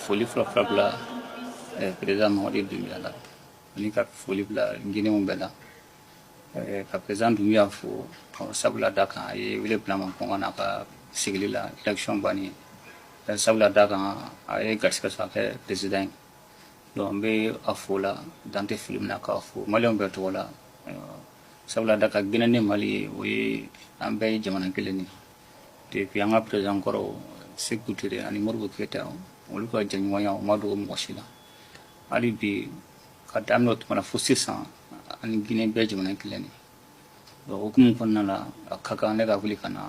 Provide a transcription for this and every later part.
foli fila président Mamadi Doumbouya la ani ka foli bila Guinéen bɛɛ la ka président Doumbouya fo sabula da kan a ye wele bila ma kɔn ka na ka sigili la élection banni sabula da kan a ye garisɛgɛ sɔrɔ a kɛ président ye donc n bɛ a fo la dan tɛ fili min na k'a fo maliyɛnw bɛɛ tɔgɔ la sabula da kan Guinée ni Mali o ye an bɛɛ ye jamana kelen ye depuis an ka président kɔrɔ Sékou Touré ani Modibo Keïta olu ka jɛɲɔgɔnya o ma dogo mɔgɔ si la hali bi ka daminɛ o tuma na fo sisan ani Guinée bɛɛ jamana kelen ye donc o hukumu kɔnɔna la a ka kan ne ka wuli ka na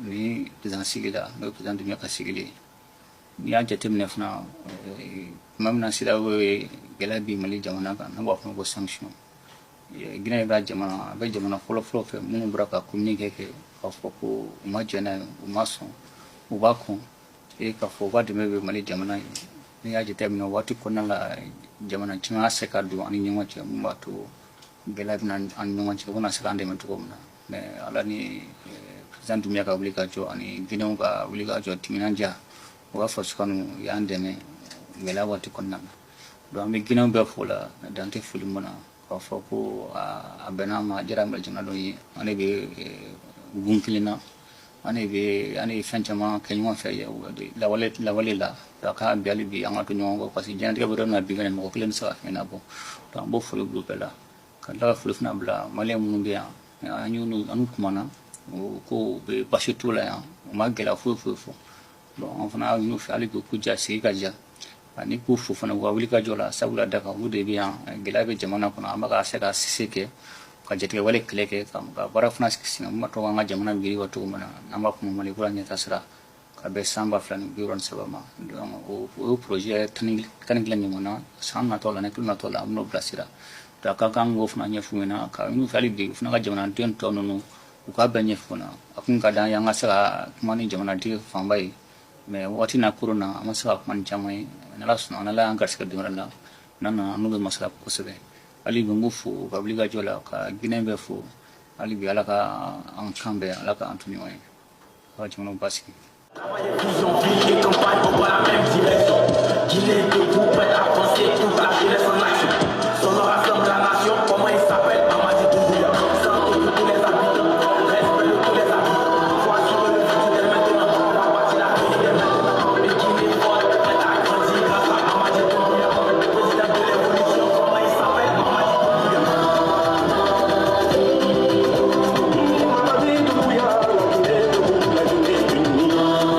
ni président sigi la n'o ye président Doumbouya ka sigili ye n'i y'a jateminɛ fana tuma min na CEDEAO ye gɛlɛya bi Mali jamana kan n'an b'a fɔ ko sanction Guinée ka jamana a bɛ jamana fɔlɔ-fɔlɔ fɛ minnu bɔra ka communiqué kɛ k'a fɔ ko u ma jɛn n'a ye u ma sɔn u b'a kɔn k'a fɔ u ka dɛmɛ bɛ Mali jamana ye n'i y'a jateminɛ waati kɔnɔna la jamana caman y'a se ka don an ni ɲɔgɔn cɛ mun b'a to gɛlɛya bɛna an ni ɲɔgɔn cɛ u bɛna se k'an dɛmɛ cogo min na mais Ala ni président Doumbouya ka wuli ka jɔ ani Guinéenw ka wuli ka jɔ timinandiya u ka fasikanu y'an dɛmɛ gɛlɛya waati kɔnɔna na donc an bɛ Guinéenw bɛɛ fo la dan tɛ foli mun na k'a fɔ ko a bɛnna ma a diyara Mali jamana dɔ ye an de bɛ gun kelen na an ye fɛn caman kɛ ɲɔgɔn fɛ lawale la a ka bi hali bi an ka to ɲɔgɔn kɔ parce que diɲɛlatigɛ bɛ yɔrɔ min na bi kɔni mɔgɔ kelen tɛ se ka fɛn labɔ donc an b'o foli bila u bɛɛ la ka tila ka foli fana bila maliyɛn minnu bɛ yan an kumana ko u bɛ basi t'u la yan u ma gɛlɛya foyi foyi fɔ donc an fana y'u fɛ hali bi k'u ja sigi ka ja ani k'u fo fana u ka wuli ka jɔ la sabula da kan olu de bɛ yan gɛlɛya bɛ jamana kɔnɔ an bɛ ka se ka sise kɛ ka jatigɛ wale kɛlɛ kɛ ka baara fana sigi mun b'a to an ka jamana bɛ yiriwa cogo min na n'an b'a fɔ Mali kura ɲɛtasira ka bɛn san 2023 ma donc o ye projet 11 ɲɔgɔn na san natɔ la ni kilo natɔ la an bɛn'o bilasira donc a ka kan k'o fana ɲɛf'u ɲɛna ka n'u fɛ hali bi u fana ka jamanaden tɔ ninnu u k'a bɛɛ ɲɛf'u ɲɛna a kun ka d'an ye an ka se ka kuma ni jamanatigi fanba ye mais waati n'a koron na an ma se ka kuma ni caman ye n'Ala sɔnna Ala y'an garisɛgɛ don wɛrɛ la n'an nana n'u bɛ masala kosɛbɛ hali bi n b'u fo ka wuli ka jɔ la ka Guinée bɛɛ fo hali bi Ala ka an kan bɛn Ala ka an to ɲɔgɔn ye ka jamanaw basigi. Vision, ville et campagne vont pas la même direction. Guinée debout, prête à avancer, toute la jeunesse en action. Son nom rassemble la nation, comment il s'appelle Mamadi Doumbouya. Santé de tous les habitants, respect de tous les habitants. Foi sur le futur dès maintenant, la bâtie la vie dès maintenant. Et Guinée forte, prête à grandir grâce à Mamadi Doumbouya. Président de l'évolution, comment il s'appelle Mamadi Doumbouya. Mamadi Doumbouya, Guinée debout, la Guinée unie. Mamadi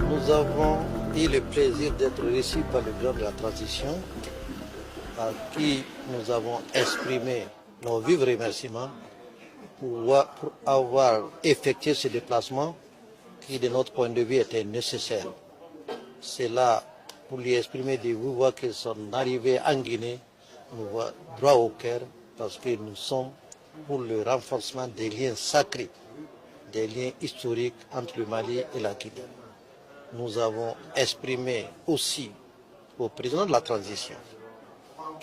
Nous avons eu le plaisir d'être reçus par le président de la transition, à qui nous avons exprimé nos vifs remerciements pour avoir effectué ce déplacement qui, de notre point de vue, était nécessaire. C'est là pour lui exprimer de vive voix que son arrivée en Guinée nous va droit au cœur, parce que nous sommes pour le renforcement des liens sacrés, des liens historiques entre le Mali et la Guinée. Nous avons exprimé aussi au président de la transition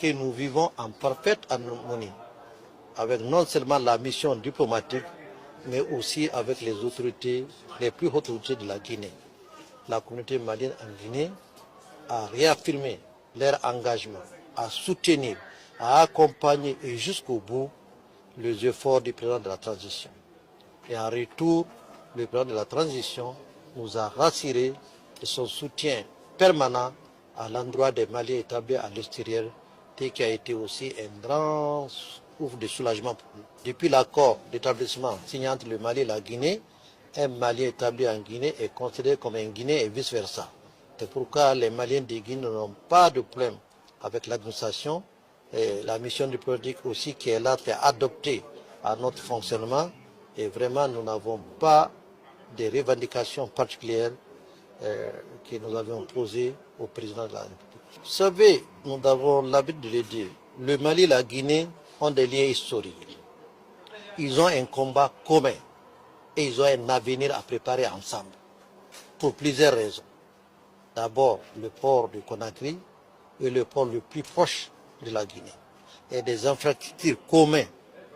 que nous vivons en parfaite harmonie avec non seulement la mission diplomatique, mais aussi avec les autorités, les plus hautes autorités de la Guinée. La communauté malienne en Guinée a réaffirmé leur engagement à soutenir, à accompagner et jusqu'au bout les efforts du président de la transition. Et en retour, le président de la transition nous a rassuré de son soutien permanent à l'endroit des Maliens établis à l'extérieur, qui a été aussi un grand ouf de soulagement pour nous. Depuis l'accord d'établissement signé entre le Mali et la Guinée, un Malien établi en Guinée est considéré comme un Guinéen et vice-versa. C'est pourquoi les Maliens de Guinée n'ont pas de problème avec l'administration. Et la mission diplomatique aussi qui est là, est adoptée à notre fonctionnement. Et vraiment, nous n'avons pas de revendications particulières que nous avions posées au président de la République. Vous savez, nous avons l'habitude de le dire, le Mali et la Guinée ont des liens historiques. Ils ont un combat commun et ils ont un avenir à préparer ensemble, pour plusieurs raisons. D'abord, le port de Conakry est le port le plus proche de la Guinée. Et des infrastructures communes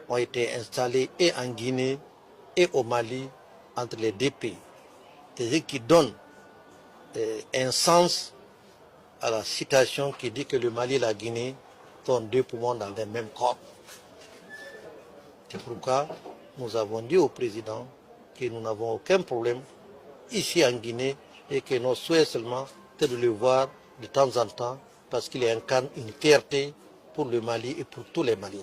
ont été installées et en Guinée et au Mali entre les deux pays. C'est ce qui donne un sens à la citation qui dit que le Mali et la Guinée sont deux poumons dans le même corps. C'est pourquoi nous avons dit au président que nous n'avons aucun problème ici en Guinée et que nous souhaitons seulement de le voir de temps en temps parce qu'il incarne une fierté pour le Mali et pour tous les Maliens.